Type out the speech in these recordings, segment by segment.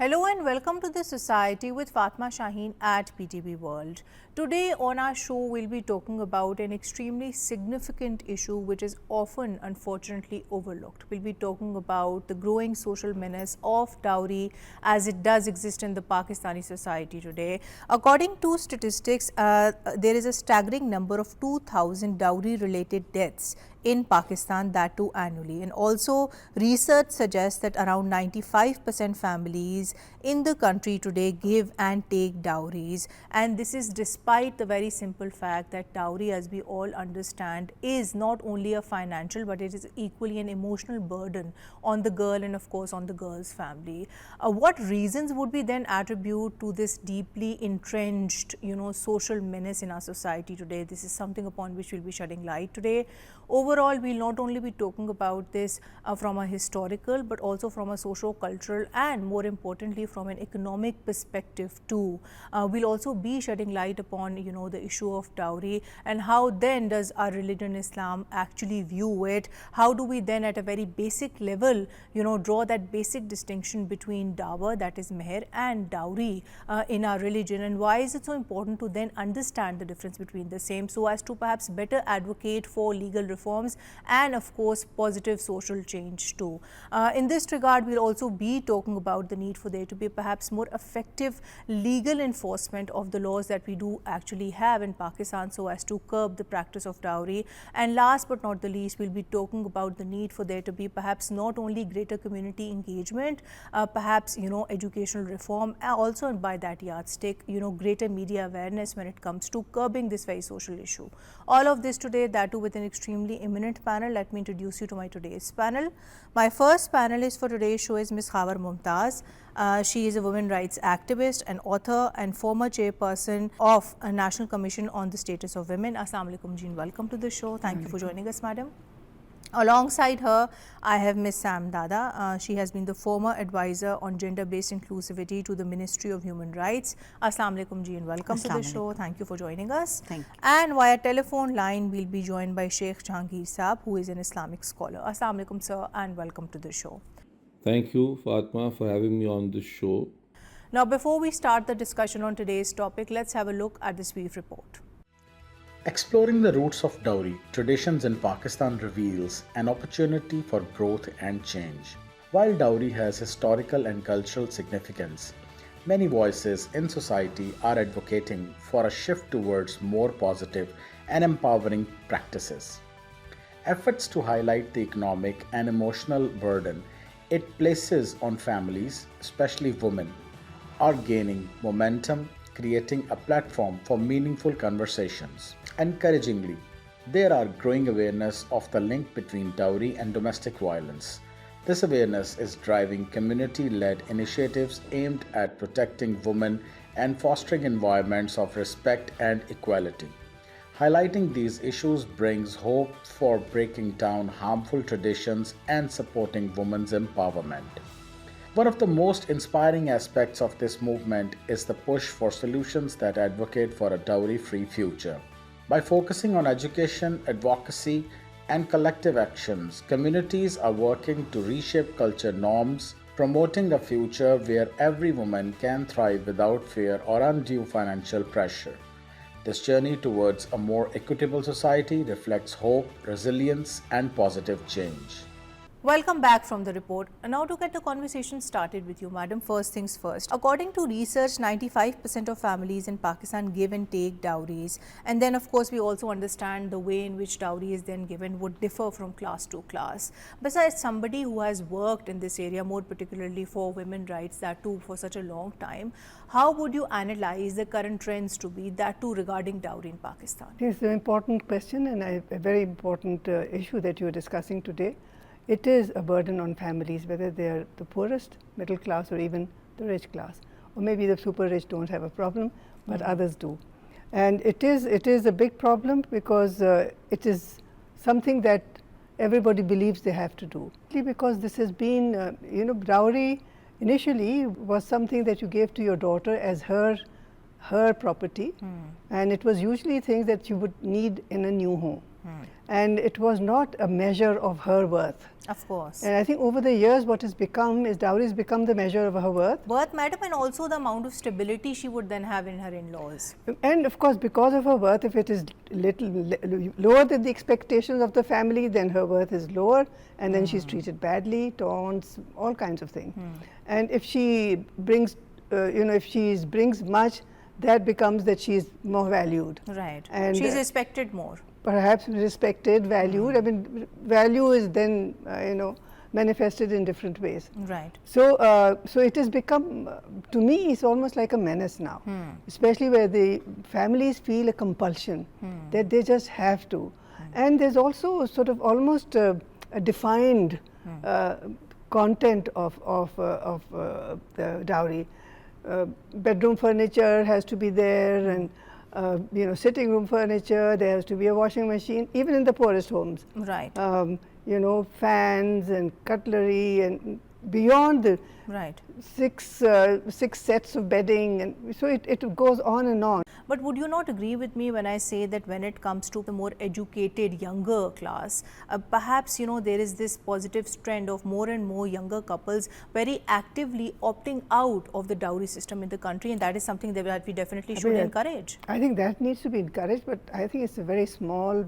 Hello and welcome to the Society with Fatma Shaheen at PTB World. Today on our show we'll be talking about an extremely significant issue which is often unfortunately overlooked. We'll be talking about the growing social menace of dowry as it does exist in the Pakistani society today. According to statistics, there is a staggering number of 2,000 dowry related deaths in Pakistan, that too annually. And also research suggests that around 95% families in the country today give and take dowries, and this is despite the very simple fact that dowry, as we all understand, is not only a financial but it is equally an emotional burden on the girl and of course on the girl's family. What reasons would we then attribute to this deeply entrenched social menace in our society today? This is something upon which we'll be shedding light today. Overall, we'll not only be talking about this from a historical but also from a socio-cultural and more importantly from an economic perspective too. We'll also be shedding light upon the issue of dowry and how then does our religion Islam actually view it. How do we then at a very basic level draw that basic distinction between dawa, that is meher, and dowry in our religion, and why is it so important to then understand the difference between the same so as to perhaps better advocate for legal reforms and of course positive social change too. In this regard, we'll also be talking about the need for there to be perhaps more effective legal enforcement of the laws that we do actually have in Pakistan so as to curb the practice of dowry. And last but not the least, we'll be talking about the need for there to be perhaps not only greater community engagement, perhaps educational reform, also and by that yardstick greater media awareness when it comes to curbing this very social issue. All of this today, that too with an extremely eminent panel. Let me introduce you to my today's panel. My first panelist for today's show is Ms. Khawar Mumtaz. She is a women rights activist, an author and former chairperson of a National Commission on the Status of Women. Assalamu alaikum ji, welcome to the show. Thank you for joining us, madam. Alongside her, I have Ms. Dada. She has been the former advisor on gender-based inclusivity to the Ministry of Human Rights. Assalamu alaikum ji and welcome to the show. Thank you for joining us. Thank you. And via telephone line, we'll be joined by Shaykh Jahangir Saab, who is an Islamic scholar. Assalamu alaikum sir and welcome to the show. Thank you, Fatma, for having me on this show. Now, before we start the discussion on today's topic, let's have a look at this brief report. Exploring the roots of dowry traditions in Pakistan reveals an opportunity for growth and change. While dowry has historical and cultural significance, many voices in society are advocating for a shift towards more positive and empowering practices. Efforts to highlight the economic and emotional burden it places on families, especially women, are gaining momentum, creating a platform for meaningful conversations. Encouragingly, there are growing awareness of the link between dowry and domestic violence. This awareness is driving community-led initiatives aimed at protecting women and fostering environments of respect and equality. Highlighting these issues brings hope for breaking down harmful traditions and supporting women's empowerment. One of the most inspiring aspects of this movement is the push for solutions that advocate for a dowry-free future. By focusing on education, advocacy, and collective actions, communities are working to reshape culture norms, promoting a future where every woman can thrive without fear or undue financial pressure. This journey towards a more equitable society reflects hope, resilience, and positive change. Welcome back from the report. Now to get the conversation started with you, madam, first things first. According to research, 95% of families in Pakistan give and take dowries. And then of course we also understand the way in which dowry is then given would differ from class to class. Besides, somebody who has worked in this area, more particularly for women's rights, that too for such a long time, how would you analyze the current trends to be, that too regarding dowry in Pakistan? This is an important question and a very important issue that you are discussing today. It is a burden on families, whether they are the poorest, middle class, or even the rich class. Or maybe the super rich don't have a problem, but others do. And it is a big problem because it is something that everybody believes they have to do. Because this has been, dowry initially was something that you gave to your daughter as her property, and it was usually things that you would need in a new home. And it was not a measure of her worth. Of course. And I think over the years what has become is dowry has become the measure of her worth. Birth, madam, and also the amount of stability she would then have in her in-laws. And of course, because of her worth, if it is lower than the expectations of the family, then her worth is lower, and then she's treated badly, taunts, all kinds of things. And if she brings, if she brings much, that becomes that she is more valued. Right. And she's respected more. Perhaps respected, valued. I mean, value is then, manifested in different ways. Right. So, so it has become, to me, it's almost like a menace now, especially where the families feel a compulsion that they just have to. And there's also sort of almost a defined content of the dowry. Bedroom furniture has to be there, and sitting room furniture. There has to be a washing machine, even in the poorest homes. Right. Fans and cutlery, and beyond the Right. six sets of bedding, and so it goes on and on. But would you not agree with me when I say that when it comes to the more educated younger class, perhaps there is this positive trend of more and more younger couples very actively opting out of the dowry system in the country, and that is something that we definitely should encourage. I think that needs to be encouraged, but I think it's a very small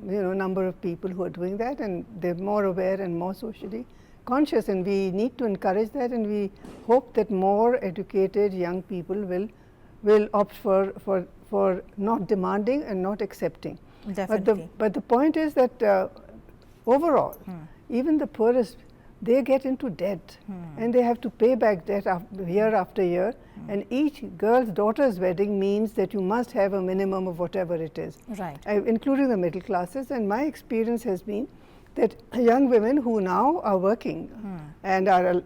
number of people who are doing that, and they're more aware and more socially conscious, and we need to encourage that, and we hope that more educated young people will opt for not demanding and not accepting. Definitely. But the point is that overall, even the poorest, they get into debt, and they have to pay back debt year after year, and each girl's daughter's wedding means that you must have a minimum of whatever it is, Right. including the middle classes. And my experience has been that young women who now are working and are,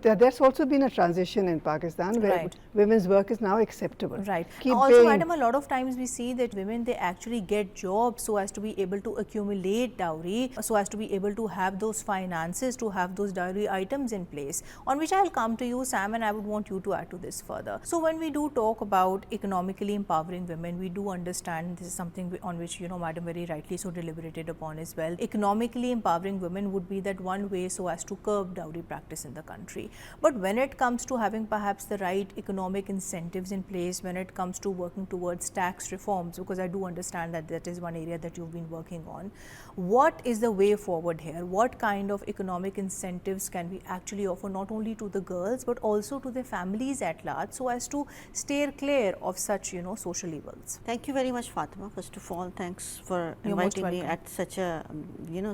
that's also been a transition in Pakistan where Right. women's work is now acceptable. Right. Keep Also, paying. madam, a lot of times we see that women, they actually get jobs so as to be able to accumulate dowry, so as to be able to have those finances, to have those dowry items in place, on which I'll come to you, Sam, and I would want you to add to this further. So when we do talk about economically empowering women, we do understand this is something on which, madam very rightly so deliberated upon as well. Economically empowering women would be that one way so as to curb dowry practice in the country. But when it comes to having perhaps the right economic incentives in place, when it comes to working towards tax reforms, because I do understand that that is one area that you've been working on, what is the way forward here? What kind of economic incentives can we actually offer not only to the girls but also to their families at large so as to steer clear of such, social evils? Thank you very much, Fatima. First of all, thanks for You're most inviting me welcome. at such a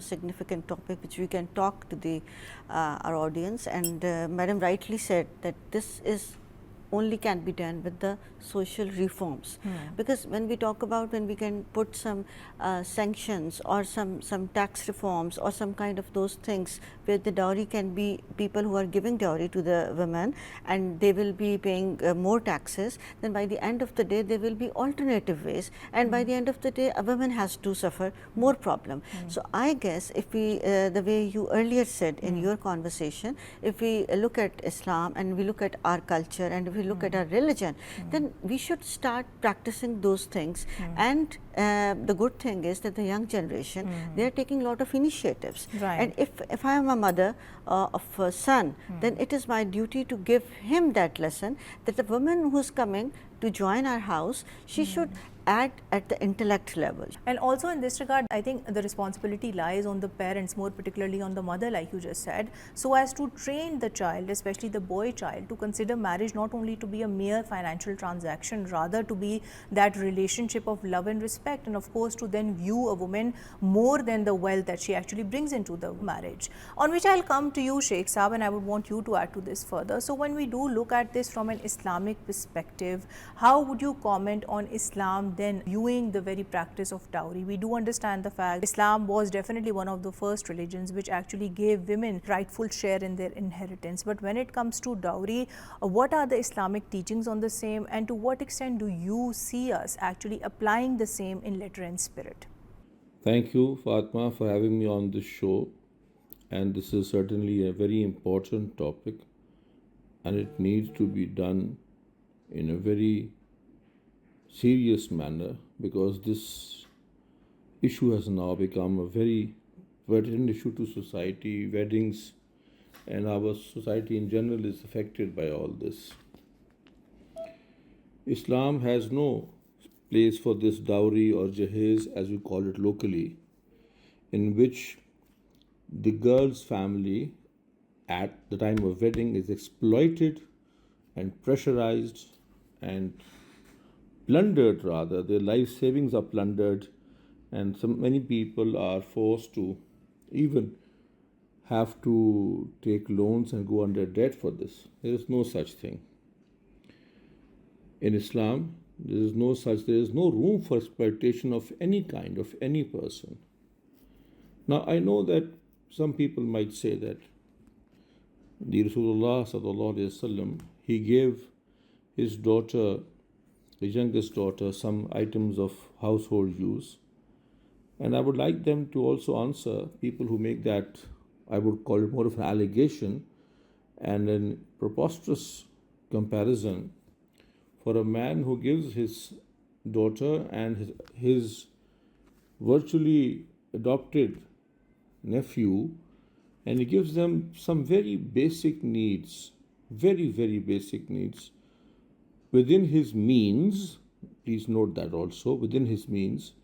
significant topic which we can talk to the our audience. And Madam rightly said that this is only can be done with the social reforms, because when we talk about, when we can put some sanctions or some tax reforms or some kind of those things where the dowry can be people who are giving dowry to the women and they will be paying more taxes, then by the end of the day there will be alternative ways, and by the end of the day a woman has to suffer more problem. So I guess if we the way you earlier said in your conversation, if we look at Islam and we look at our culture and if we look at our religion, then we should start practicing those things. And the good thing is that the young generation, they are taking a lot of initiatives. Right. And if I am a mother of a son, then it is my duty to give him that lesson that the woman who is coming to join our house, she should act at the intellect level. And also in this regard, I think the responsibility lies on the parents, more particularly on the mother, like you just said, so as to train the child, especially the boy child, to consider marriage not only to be a mere financial transaction, rather to be that relationship of love and respect, and of course to then view a woman more than the wealth that she actually brings into the marriage. On which I'll come to you, Shaykh Saab, and I would want you to add to this further. So when we do look at this from an Islamic perspective, how would you comment on Islam then viewing the very practice of dowry? We do understand the fact Islam was definitely one of the first religions which actually gave women rightful share in their inheritance. But when it comes to dowry, what are the Islamic teachings on the same, and to what extent do you see us actually applying the same in letter and spirit? Thank you, Fatma, for having me on this show. And this is certainly a very important topic, and it needs to be done in a very serious manner, because this issue has now become a very pertinent issue to society. Weddings and our society in general is affected by all this. Islam has no place for this dowry or jahez, as we call it locally, in which the girl's family at the time of wedding is exploited and pressurized and plundered, rather. Their life savings are plundered, and many people are forced to even have to take loans and go under debt for this. There is no such thing. In Islam, there is no room for exploitation of any kind, of any person. Now, I know that some people might say that the Rasulullah sallallahu alaihi wasallam, he gave his daughter, his youngest daughter, some items of household use. And I would like them to also answer people who make that, I would call it more of an allegation and a preposterous comparison for a man who gives his daughter and his virtually adopted nephew, and he gives them some very basic needs, very, very basic needs, within his means. Please note that also, within his means,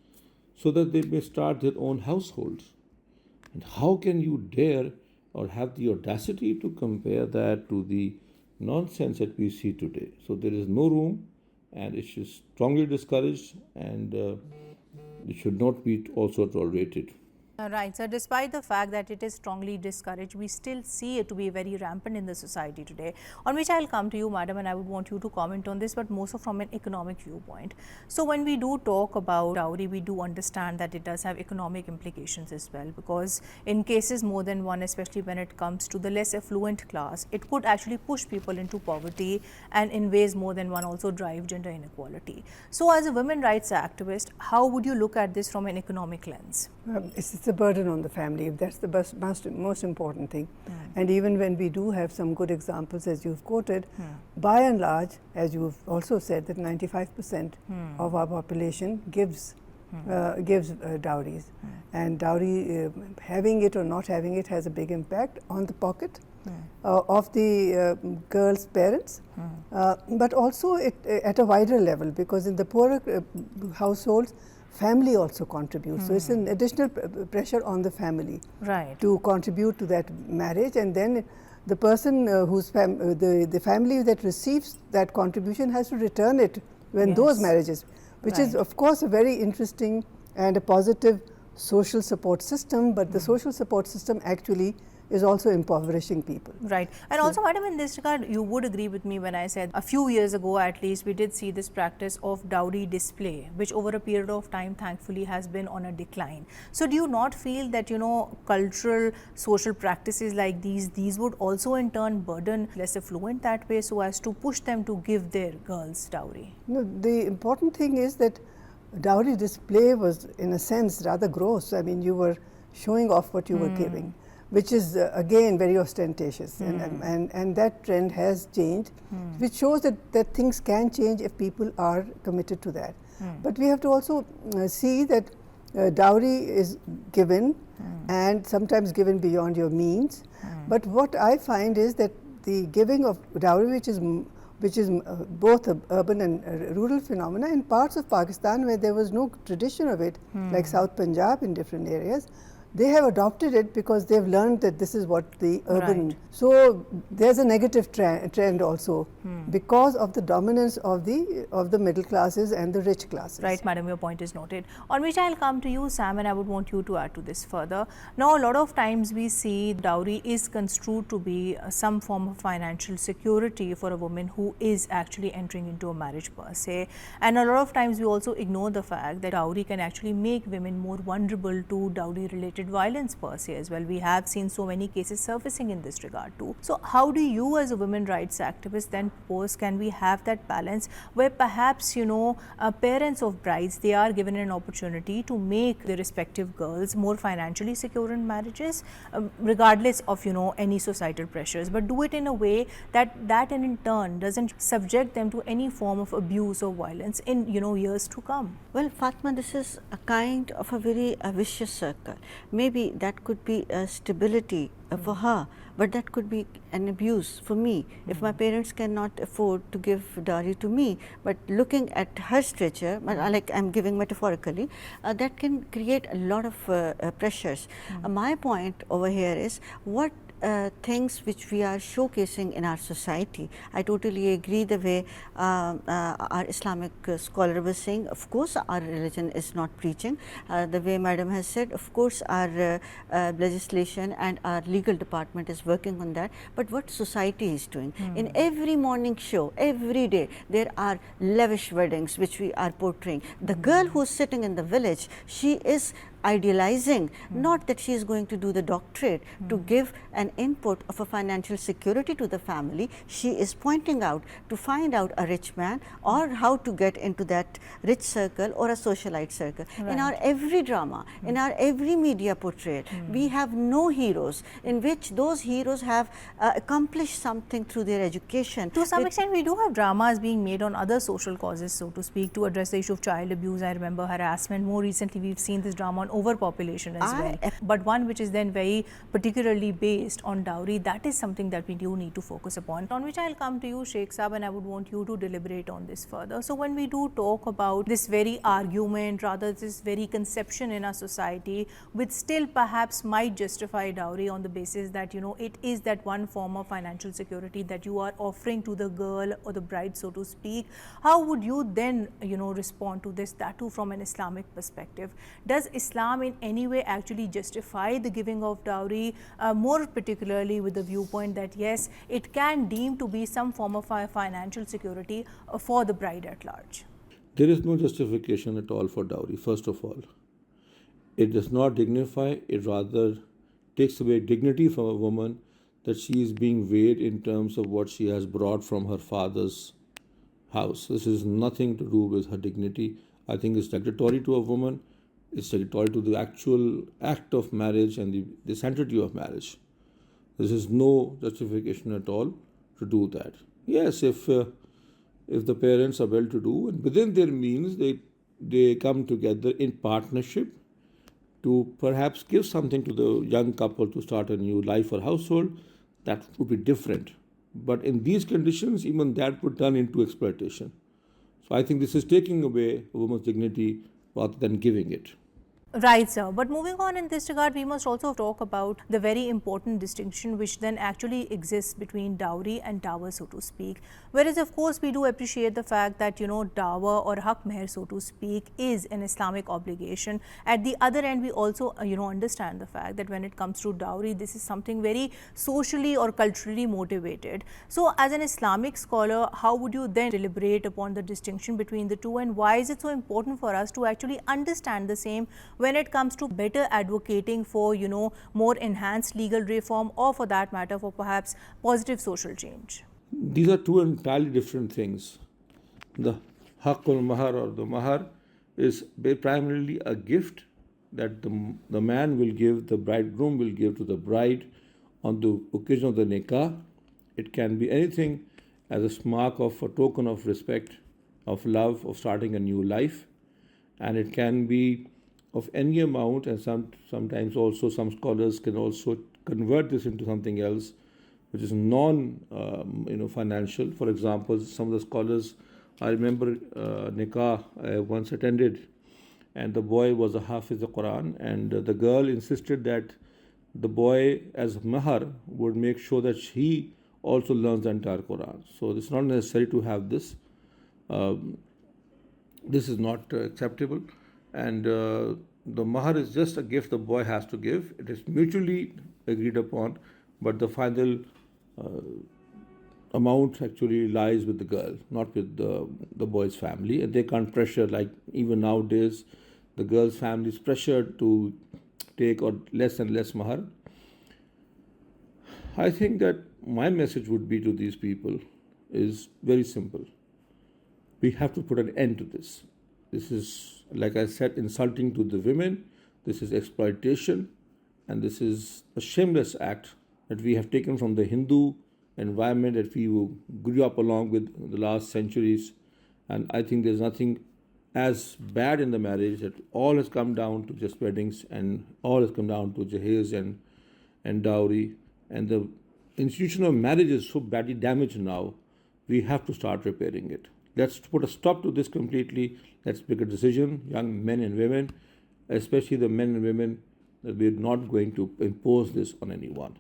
so that they may start their own households. And how can you dare or have the audacity to compare that to the nonsense that we see today? So there is no room, and it is strongly discouraged, and it should not be also tolerated. Right, so despite the fact that it is strongly discouraged, we still see it to be very rampant in the society today, on which I'll come to you, madam, and I would want you to comment on this, but more so from an economic viewpoint. So when we do talk about dowry, we do understand that it does have economic implications as well, because in cases more than one, especially when it comes to the less affluent class, it could actually push people into poverty, and in ways more than one also drive gender inequality. So as a women rights activist, how would you look at this from an economic lens? It's a burden on the family. That's the most important thing. And even when we do have some good examples, as you've quoted, by and large, as you've also said, that 95% of our population gives dowries. And dowry, having it or not having it, has a big impact on the pocket of the girl's parents, but also at a wider level, because in the poorer households, family also contributes. So it's an additional pressure on the family to contribute to that marriage, and then the person the family that receives that contribution has to return it when those marriages, which is of course a very interesting and a positive social support system, but the social support system actually is also impoverishing people. Right. And also, madam, in this regard, you would agree with me when I said a few years ago at least, we did see this practice of dowry display, which over a period of time thankfully has been on a decline. So do you not feel that, you know, cultural social practices like these would also in turn burden less affluent that way, so as to push them to give their girls dowry? No, the important thing is that dowry display was in a sense rather gross. I mean, you were showing off what you were giving, which is again very ostentatious, and that trend has changed, which shows that things can change if people are committed to that. But we have to also see that dowry is given, and sometimes given beyond your means. But what I find is that the giving of dowry, which is both a urban and rural phenomena, in parts of Pakistan where there was no tradition of it, like South Punjab in different areas, they have adopted it because they've learned that this is what the urban. So there's a negative trend also because of the dominance of the middle classes and the rich classes. Right, madam, your point is noted. On which I'll come to you, Sam, and I would want you to add to this further. Now, a lot of times we see dowry is construed to be some form of financial security for a woman who is actually entering into a marriage per se. And a lot of times we also ignore the fact that dowry can actually make women more vulnerable to dowry related gender-related violence per se as well. We have seen so many cases surfacing in this regard too. So how do you as a women rights activist then propose can we have that balance where perhaps, parents of brides, they are given an opportunity to make the respective girls more financially secure in marriages, regardless of, any societal pressures, but do it in a way that in turn doesn't subject them to any form of abuse or violence in, years to come? Well, Fatma, this is a kind of a very vicious circle. Maybe that could be a stability for her, but that could be an abuse for me. If my parents cannot afford to give dowry to me, but looking at her stature, like I am giving metaphorically, that can create a lot of pressures. My point over here is what things which we are showcasing in our society. I totally agree the way our Islamic scholar was saying, of course our religion is not preaching. The way Madam has said, of course our legislation and our legal department is working on that, but what society is doing. In every morning show, every day, there are lavish weddings which we are portraying. The girl who is sitting in the village, she is idealizing, not that she is going to do the doctorate to give an input of a financial security to the family. She is pointing out to find out a rich man or how to get into that rich circle or a socialite circle. In our every drama, in our every media portrayal, we have no heroes in which those heroes have accomplished something through their education. To some extent, we do have dramas being made on other social causes, so to speak, to address the issue of child abuse. I remember harassment. More recently, we've seen this drama on overpopulation as well. But one which is then very particularly based on dowry, that is something that we do need to focus upon, on which I'll come to you, Shaykh Saab, and I would want you to deliberate on this further. So when we do talk about this very argument, rather this very conception in our society, which still perhaps might justify dowry on the basis that, it is that one form of financial security that you are offering to the girl or the bride, so to speak, how would you then, respond to this, that too from an Islamic perspective? Does Islam in any way actually justify the giving of dowry, more particularly with the viewpoint that yes, it can deem to be some form of financial security for the bride at large? There is no justification at all for dowry, first of all. It does not dignify, it rather takes away dignity from a woman, that she is being weighed in terms of what she has brought from her father's house. This is nothing to do with her dignity. I think it's derogatory to a woman. It's derogatory to the actual act of marriage and the sanctity of marriage. There is no justification at all to do that. Yes, if the parents are well-to-do and within their means, they come together in partnership to perhaps give something to the young couple to start a new life or household, that would be different. But in these conditions, even that would turn into exploitation. So I think this is taking away a woman's dignity rather than giving it. Right, sir. But moving on in this regard, we must also talk about the very important distinction which then actually exists between dowry and dower, so to speak. Whereas, of course, we do appreciate the fact that, dower or haq meher, so to speak, is an Islamic obligation. At the other end, we also, understand the fact that when it comes to dowry, this is something very socially or culturally motivated. So, as an Islamic scholar, how would you then deliberate upon the distinction between the two, and why is it so important for us to actually understand the same when it comes to better advocating for, more enhanced legal reform, or for that matter, for perhaps positive social change? These are two entirely different things. The haqqul mahar or the mahar is primarily a gift that the man will give, the bridegroom will give to the bride on the occasion of the nikah. It can be anything as a mark of a token of respect, of love, of starting a new life, and it can be of any amount, and sometimes also some scholars can also convert this into something else which is financial. For example, some of the scholars, I remember nikah I once attended, and the boy was a hafiz of the Quran, and the girl insisted that the boy as mahar would make sure that he also learns the entire Quran. So it's not necessary to have this. This is not acceptable. And the mahar is just a gift the boy has to give. It is mutually agreed upon, but the final amount actually lies with the girl, not with the boy's family. And they can't pressure, like even nowadays, the girl's family is pressured to take or less and less mahar. I think that my message would be to these people is very simple. We have to put an end to this. This is, like I said, insulting to the women. This is exploitation, and this is a shameless act that we have taken from the Hindu environment that we grew up along with the last centuries. And I think there's nothing as bad in the marriage, that all has come down to just weddings and all has come down to jahez and dowry. And the institution of marriage is so badly damaged now, we have to start repairing it. Let's put a stop to this completely. Let's make a decision, young men and women, especially the men and women, that we're not going to impose this on anyone.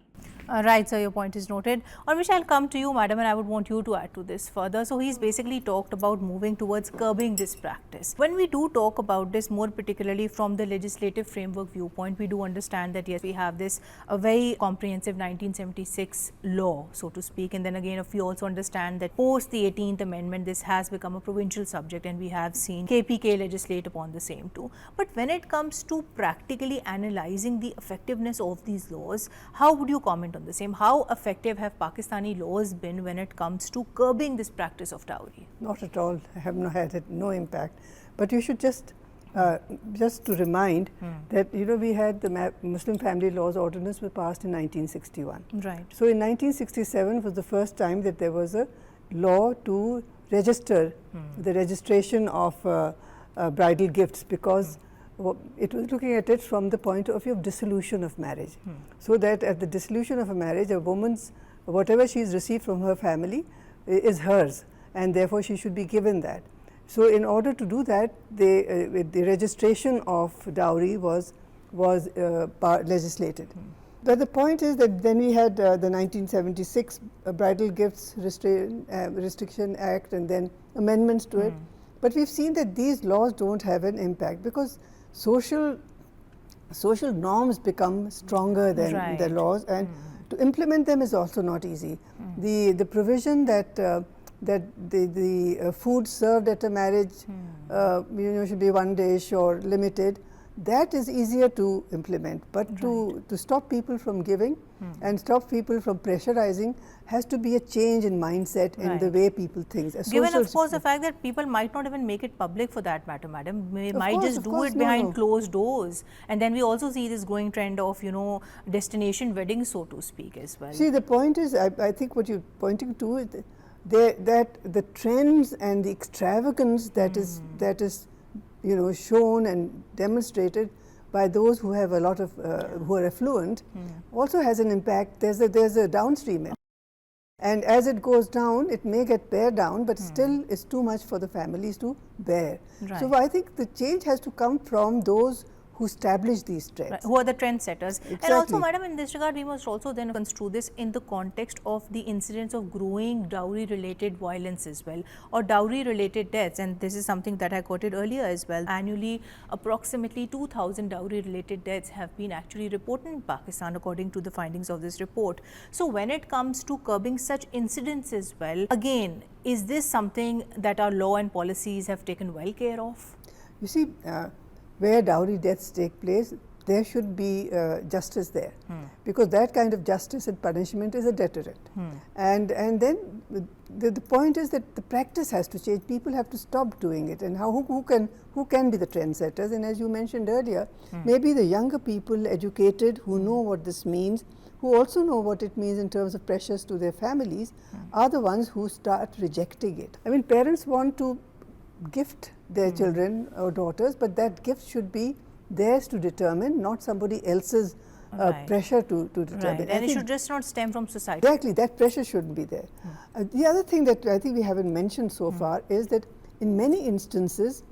Right, sir, your point is noted. On which I'll come to you, madam, and I would want you to add to this further. So he's basically talked about moving towards curbing this practice. When we do talk about this, more particularly from the legislative framework viewpoint, we do understand that yes, we have this a very comprehensive 1976 law, so to speak, and then again, if we also understand that post the 18th Amendment, this has become a provincial subject, and we have seen KPK legislate upon the same too. But when it comes to practically analyzing the effectiveness of these laws, how would you comment on the same? How effective have Pakistani laws been when it comes to curbing this practice of dowry? Not at all. I have had no impact. But you should just to remind that we had the Muslim Family Laws Ordinance was passed in 1961. Right. So in 1967 was the first time that there was a law to register the registration of bridal gifts, because it was looking at it from the point of view of dissolution of marriage. So that at the dissolution of a marriage, a woman's, whatever she has received from her family is hers, and therefore she should be given that. So in order to do that, the registration of dowry was legislated. But the point is that then we had the 1976 Bridal Gifts Restriction Act, and then amendments to it. But we've seen that these laws don't have an impact, because social norms become stronger than the laws, and to implement them is also not easy. The provision that the food served at a marriage should be one dish or limited, that is easier to implement, but to stop people from giving and stop people from pressurizing has to be a change in mindset in the way people think. Given of course the fact that people might not even make it public for that matter, madam, they might just do it behind closed doors, and then we also see this growing trend of destination weddings, so to speak, as well. See, the point is, I think what you're pointing to is that the trends and the extravagance that is shown and demonstrated by those who have a lot of who are affluent also has an impact. There's a downstream end. And as it goes down, it may get pared down, but still it's too much for the families to bear. So I think the change has to come from those who establish these trends. Who are the trendsetters. Exactly. And also, madam, in this regard, we must also then construe this in the context of the incidence of growing dowry-related violence as well, or dowry-related deaths. And this is something that I quoted earlier as well. Annually, approximately 2,000 dowry-related deaths have been actually reported in Pakistan, according to the findings of this report. So when it comes to curbing such incidents as well, again, is this something that our law and policies have taken well care of? You see, where dowry deaths take place, there should be justice there, because that kind of justice and punishment is a deterrent. And then the point is that the practice has to change. People have to stop doing it. And who can be the trendsetters? And as you mentioned earlier, maybe the younger people, educated, who know what this means, who also know what it means in terms of pressures to their families, are the ones who start rejecting it. I mean, parents want to gift their children or daughters, but that gift should be theirs to determine, not somebody else's pressure to determine. And it should just not stem from society. Exactly, that pressure shouldn't be there. The other thing that I think we haven't mentioned so far is that in many instances,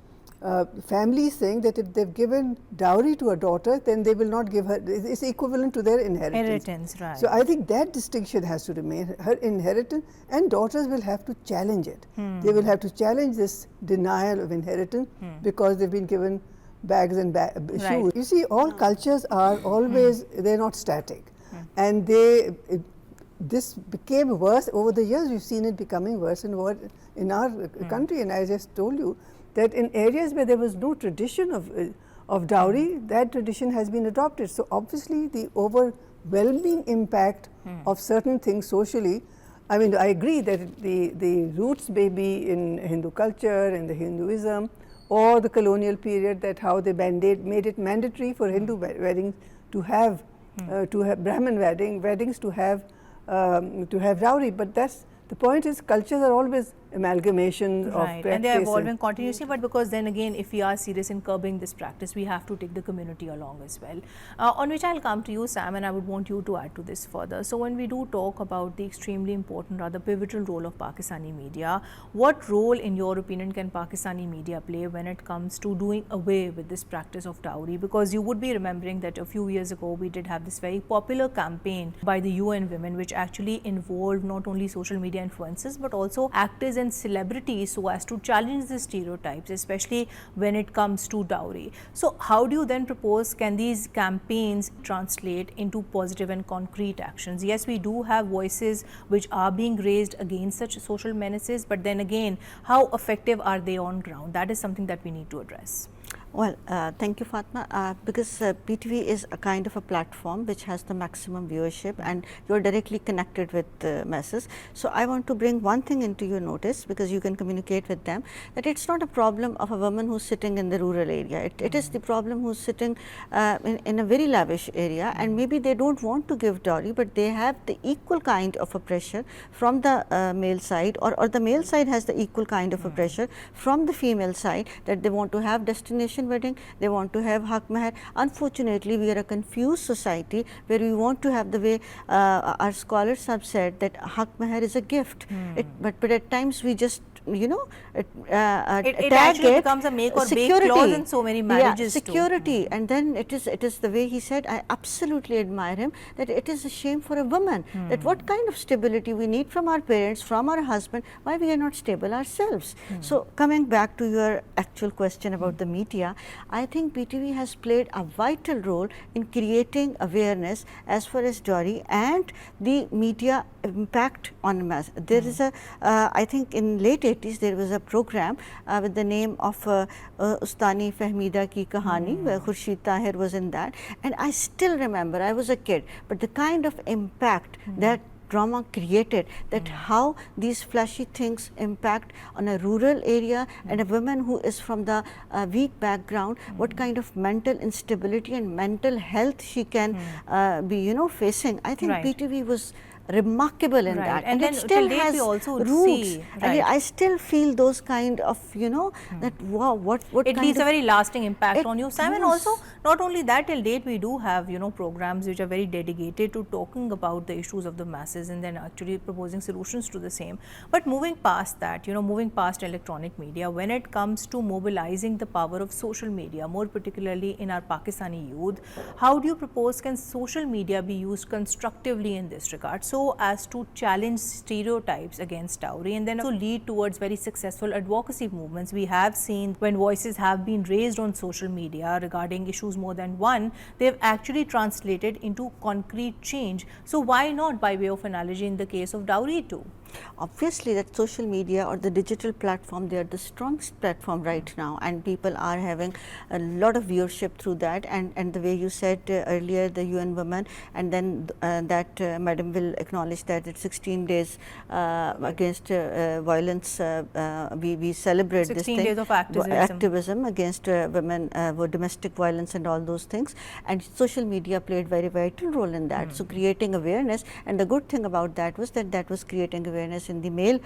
families saying that if they've given dowry to a daughter, then they will not give her, it's equivalent to their inheritance. Right. So I think that distinction has to remain. Her inheritance, and daughters will have to challenge it. They will have to challenge this denial of inheritance because they've been given bags and shoes. You see, all cultures are always, they're not static. And this became worse over the years. We've seen it becoming worse and worse in our country. And I just told you that in areas where there was no tradition of dowry, that tradition has been adopted. So, obviously, the overwhelming impact of certain things socially, I mean, I agree that the roots may be in Hindu culture, in the Hinduism, or the colonial period, that how they made it mandatory for Hindu weddings to have Brahmin weddings to have dowry. But that's the point is, cultures are always amalgamations of practice. And they are evolving continuously, but because then again, if we are serious in curbing this practice, we have to take the community along as well. On which I'll come to you, Sam, and I would want you to add to this further. So when we do talk about the extremely important, rather pivotal role of Pakistani media, what role in your opinion can Pakistani media play when it comes to doing away with this practice of dowry? Because you would be remembering that a few years ago, we did have this very popular campaign by the UN Women, which actually involved not only social media influencers, but also actors and celebrities, so as to challenge the stereotypes, especially when it comes to dowry. So how do you then propose can these campaigns translate into positive and concrete actions? Yes, we do have voices which are being raised against such social menaces, but then again, how effective are they on ground? That is something that we need to address. Well, thank you, Fatma, because PTV is a kind of a platform which has the maximum viewership, and you are directly connected with the masses. So I want to bring one thing into your notice, because you can communicate with them, that it's not a problem of a woman who's sitting in the rural area. It is the problem who's sitting in a very lavish area, and maybe they don't want to give dowry, but they have the equal kind of a pressure from the male side, or the male side has the equal kind of a pressure from the female side, that they want to have destination wedding, they want to have haq meher. Unfortunately, we are a confused society where we want to have the way our scholars have said that haq meher is a gift, but at times we just it actually becomes a make or break clause in so many marriages. Security, and then it is the way he said. I absolutely admire him, that it is a shame for a woman that what kind of stability we need from our parents, from our husband, why we are not stable ourselves. So coming back to your actual question about the media, I think PTV has played a vital role in creating awareness as far as dowry and the media impact on mass. There is a I think in late 80s there was a program with the name of Ustani Fahmida Ki Kahani, where Khurshid Tahir was in that, and I still remember, I was a kid, but the kind of impact that drama created, that how these flashy things impact on a rural area and a woman who is from the weak background, what kind of mental instability and mental health she can be facing. I think PTV was remarkable in that, and then it still has also roots. I still feel those kind of that wow, what it leaves a very lasting impact on you, Sam. And also not only that, till date we do have programs which are very dedicated to talking about the issues of the masses and then actually proposing solutions to the same. But moving past that, moving past electronic media, when it comes to mobilizing the power of social media, more particularly in our Pakistani youth, how do you propose can social media be used constructively in this regard, so as to challenge stereotypes against dowry and then also lead towards very successful advocacy movements? We have seen when voices have been raised on social media regarding issues more than one, they have actually translated into concrete change. So why not, by way of analogy, in the case of dowry too? Obviously, that social media or the digital platform, they are the strongest platform right now, and people are having a lot of viewership through that. And the way you said earlier, the UN Women, and then that Madam will acknowledge that it's 16 days against violence. We celebrate 16 this thing, days of activism against women, domestic violence and all those things. And social media played very vital role in that. So creating awareness, and the good thing about that was that was creating awareness in the male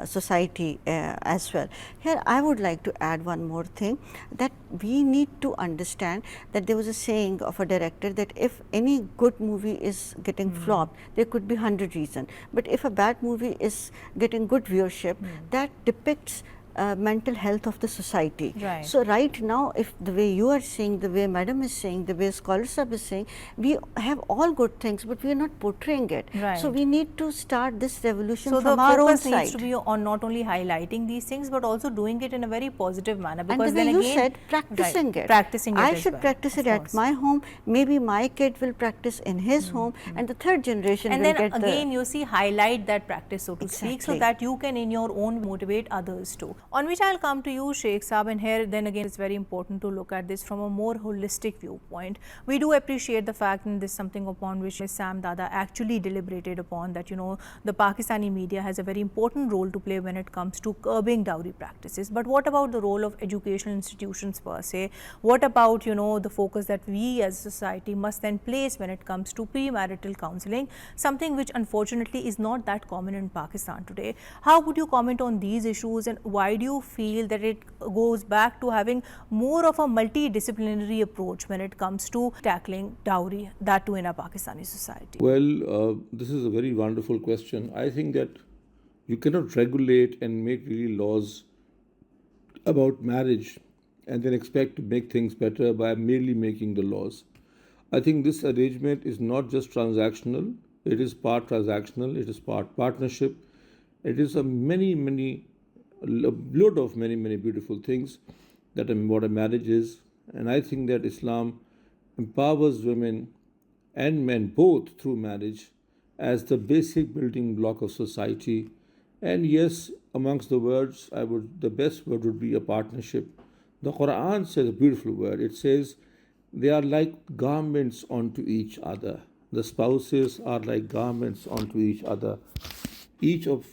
society as well. Here I would like to add one more thing, that we need to understand that there was a saying of a director that if any good movie is getting flopped, there could be 100 reasons, but if a bad movie is getting good viewership, that depicts mental health of the society. Right. So right now, if the way you are saying, the way Madam is saying, the way Scholars is saying, we have all good things, but we are not portraying it. Right. So we need to start this revolution so from our own side. So the focus needs to be on not only highlighting these things, but also doing it in a very positive manner. Because and the way you said, practicing it. Practicing it I as should well, practice it at my home. Maybe my kid will practice in his home, and the third generation and will then get again you see highlight that practice, so to speak, so that you can in your own motivate others too. On which I'll come to you, Shaykh Saab, and here then again it's very important to look at this from a more holistic viewpoint. We do appreciate the fact, and this is something upon which Ms. Sam Dada actually deliberated upon, that the Pakistani media has a very important role to play when it comes to curbing dowry practices. But what about the role of educational institutions per se? What about the focus that we as a society must then place when it comes to premarital counseling, something which unfortunately is not that common in Pakistan today? How would you comment on these issues, and why do you feel that it goes back to having more of a multidisciplinary approach when it comes to tackling dowry, that too in a Pakistani society? Well, this is a very wonderful question. I think that you cannot regulate and make really laws about marriage and then expect to make things better by merely making the laws. I think this arrangement is not just transactional, it is part transactional, it is part partnership, it is a load of many beautiful things that what a marriage is. And I think that Islam empowers women and men both through marriage as the basic building block of society. And yes, amongst the words, the best word would be a partnership. The Quran says a beautiful word. It says they are like garments onto each other. The spouses are like garments onto each other. Each of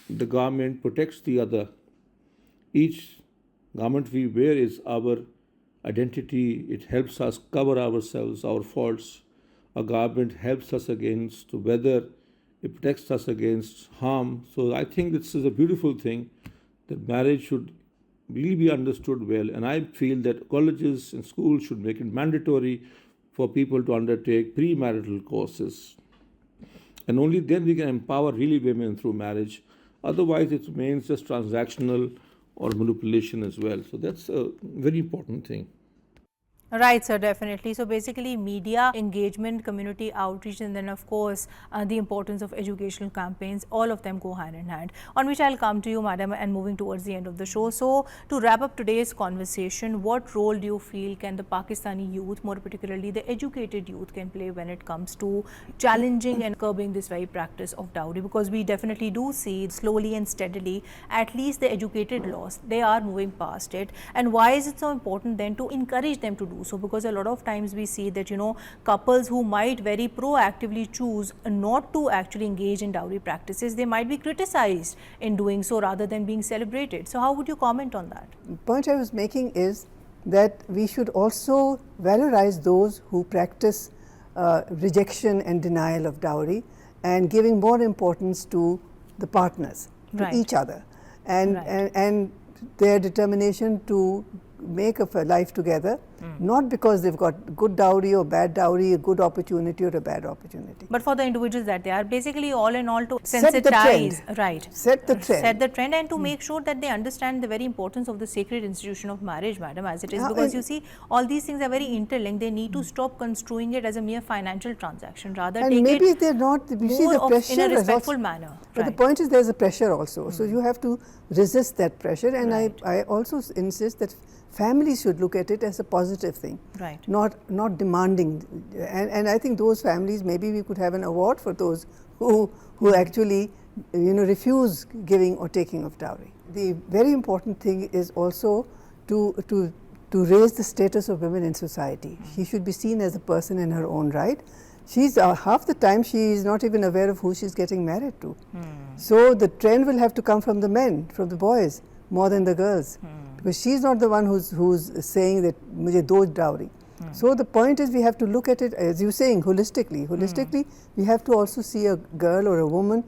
the garment protects the other. Each garment we wear is our identity. It helps us cover ourselves, our faults. A garment helps us against weather. It protects us against harm. So I think this is a beautiful thing, that marriage should really be understood well. And I feel that colleges and schools should make it mandatory for people to undertake premarital courses. And only then we can empower really women through marriage. Otherwise, it remains just transactional or manipulation as well. So that's a very important thing. Right, sir, definitely. So basically media engagement, community outreach, and then of course the importance of educational campaigns, all of them go hand in hand. On which I'll come to you, madam, and moving towards the end of the show. So to wrap up today's conversation, what role do you feel can the Pakistani youth, more particularly the educated youth, can play when it comes to challenging and curbing this very practice of dowry? Because we definitely do see slowly and steadily, at least the educated laws, they are moving past it. And why is it so important then to encourage them to do so? Because a lot of times we see that couples who might very proactively choose not to actually engage in dowry practices, they might be criticized in doing so rather than being celebrated. So how would you comment on that? The point I was making is that we should also valorize those who practice rejection and denial of dowry, and giving more importance to the partners, to each other, and their determination to make a life together, not because they've got good dowry or bad dowry, a good opportunity or a bad opportunity. But for the individuals that they are basically all in all to set the sensitize, trend. Set the trend. Set the trend, and to make sure that they understand the very importance of the sacred institution of marriage, madam, as it is. Because you see, all these things are very interlinked. They need to stop construing it as a mere financial transaction, rather and take maybe it they're not, we see the pressure in a respectful manner. But the point is, there's a pressure also. So you have to resist that pressure, and I also insist that families should look at it as a positive thing, not demanding. And I think those families, maybe we could have an award for those who actually refuse giving or taking of dowry. The very important thing is also to raise the status of women in society. She should be seen as a person in her own right. She's half the time she is not even aware of who she's getting married to. So the trend will have to come from the men, from the boys, more than the girls, because she's not the one who's saying that mujhe do dowry. So the point is, we have to look at it, as you're saying, holistically. We have to also see a girl or a woman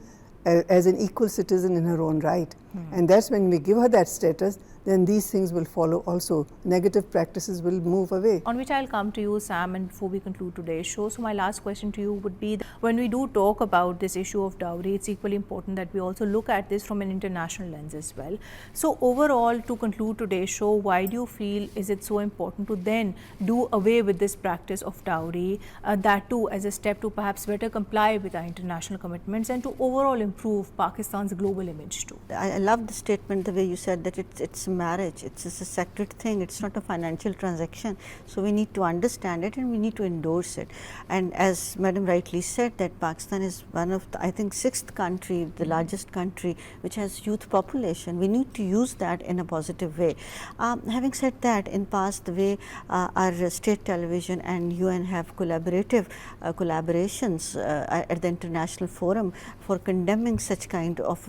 as an equal citizen in her own right, and that's when we give her that status, then these things will follow also. Negative practices will move away. On which I'll come to you, Sam, and before we conclude today's show. So my last question to you would be, when we do talk about this issue of dowry, it's equally important that we also look at this from an international lens as well. So overall, to conclude today's show, why do you feel is it so important to then do away with this practice of dowry, that too as a step to perhaps better comply with our international commitments and to overall improve Pakistan's global image too? I love the statement, the way you said that it's marriage, it's a sacred thing, it's not a financial transaction. So we need to understand it and we need to endorse it. And as Madam rightly said, that Pakistan is one of the, I think, 6th country, the largest country which has youth population. We need to use that in a positive way. Having said that, in past, the way our state television and UN have collaborations at the international forum for condemning such kind of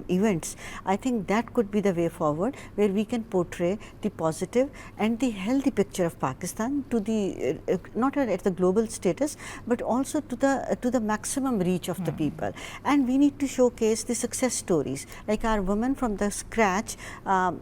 events, I think that could be the way forward, where we can portray the positive and the healthy picture of Pakistan to the not at the global status, but also to the maximum reach of the people. And we need to showcase the success stories, like our women from the scratch.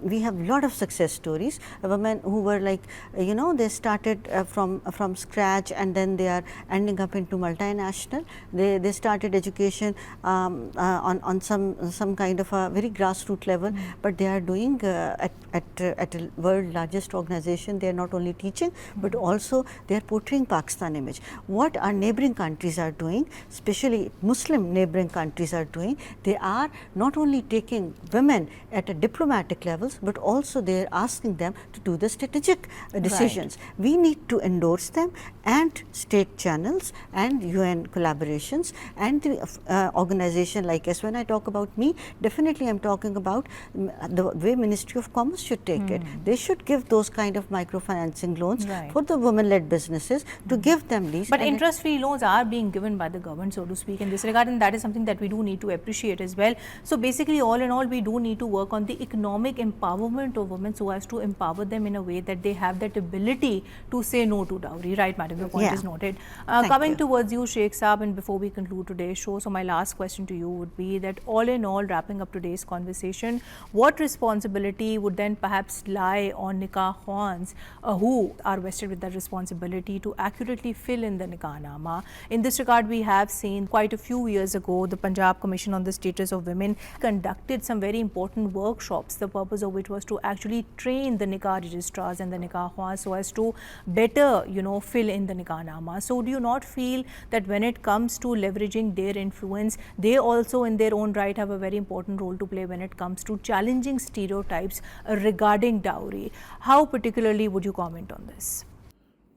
We have lot of success stories, women who were like, you know, they started from scratch and then they are ending up into multinational. They started education on some kind of a very grassroots level, but they are doing at a world largest organization. They are not only teaching, but also they are portraying Pakistan image. What our neighboring countries are doing, especially Muslim neighboring countries are doing, they are not only taking women at a diplomatic levels, but also they are asking them to do the strategic decisions. Right. We need to endorse them, and state channels and UN collaborations and the organization like us. When I talk about me, definitely I am talking about the way Ministry of Commerce should take it. They should give those kind of microfinancing loans for the women-led businesses to give them these. But interest-free loans are being given by the government, so to speak, in this regard, and that is something that we do need to appreciate as well. So basically, all in all, we do need to work on the economic empowerment of women so as to empower them in a way that they have that ability to say no to dowry. Right, madam, your point is noted. Coming towards you, Shaykh Saab, and before we conclude today's show, so my last question to you would be that all in all, wrapping up today's conversation, what responsibility would then perhaps lie on nikah khawans who are vested with that responsibility to accurately fill in the nikah-nama? In this regard, we have seen quite a few years ago, the Punjab Commission on the Status of Women conducted some very important workshops, the purpose of which was to actually train the nikah registrars and the nikah khawans so as to better, you know, fill in the nikah-nama. So do you not feel that when it comes to leveraging their influence, they also in their own right have a very important role to play when it comes to challenging stereotypes regarding dowry? How particularly would you comment on this?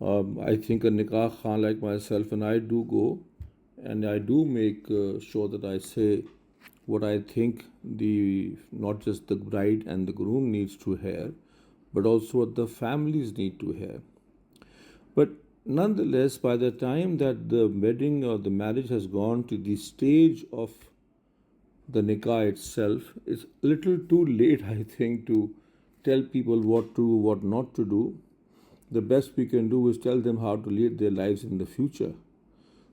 I think a nikah khan like myself and I do go, and I do make sure that I say what I think not just the bride and the groom needs to hear, but also what the families need to hear. But nonetheless, by the time that the wedding or the marriage has gone to the stage of the nikah itself, it's a little too late, I think, to tell people what to do, what not to do. The best we can do is tell them how to lead their lives in the future.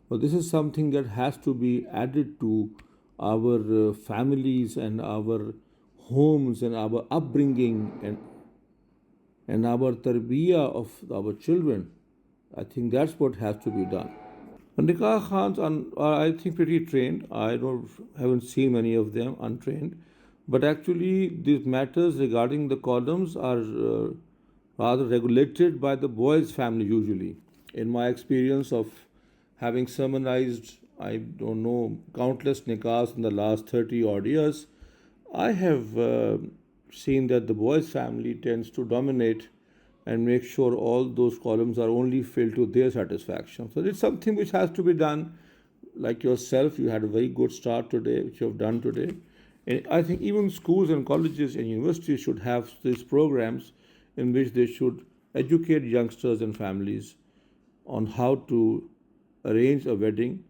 But this is something that has to be added to our families and our homes and our upbringing and our tarbiyah of our children. I think that's what has to be done. And nikah khans are, I think, pretty trained. I haven't seen many of them untrained. But actually, these matters regarding the columns are rather regulated by the boy's family usually. In my experience of having sermonized, I don't know, countless nikahs in the last 30 odd years, I have seen that the boy's family tends to dominate and make sure all those columns are only filled to their satisfaction. So it's something which has to be done. Like yourself, you had a very good start today, which you have done today. And I think even schools and colleges and universities should have these programs in which they should educate youngsters and families on how to arrange a wedding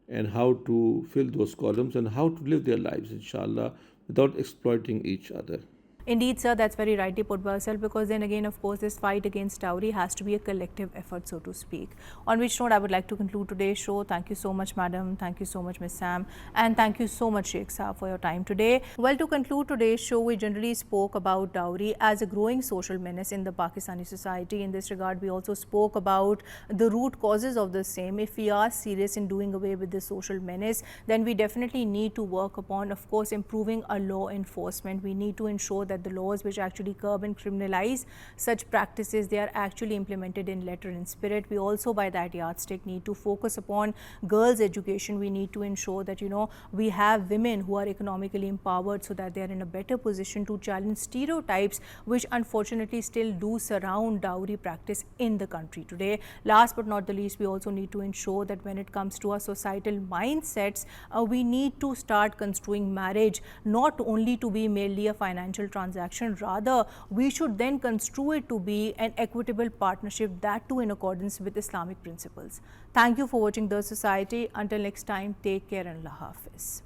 and how to fill those columns and how to live their lives, inshallah, without exploiting each other. Indeed, sir, that's very rightly put by yourself, because then again, of course, this fight against dowry has to be a collective effort, so to speak. On which note, I would like to conclude today's show. Thank you so much, madam. Thank you so much, Ms. Sam. And thank you so much, Shaykh Saab, for your time today. Well, to conclude today's show, we generally spoke about dowry as a growing social menace in the Pakistani society. In this regard, we also spoke about the root causes of the same. If we are serious in doing away with this social menace, then we definitely need to work upon, of course, improving our law enforcement. We need to ensure that that the laws which actually curb and criminalize such practices, they are actually implemented in letter and spirit. We also, by that yardstick, need to focus upon girls' education. We need to ensure that, we have women who are economically empowered so that they are in a better position to challenge stereotypes which unfortunately still do surround dowry practice in the country today. Last but not the least, we also need to ensure that when it comes to our societal mindsets, we need to start construing marriage not only to be merely a financial transaction, rather we should then construe it to be an equitable partnership, that too in accordance with Islamic principles. Thank you for watching The Society. Until next time, take care and Allah Hafiz.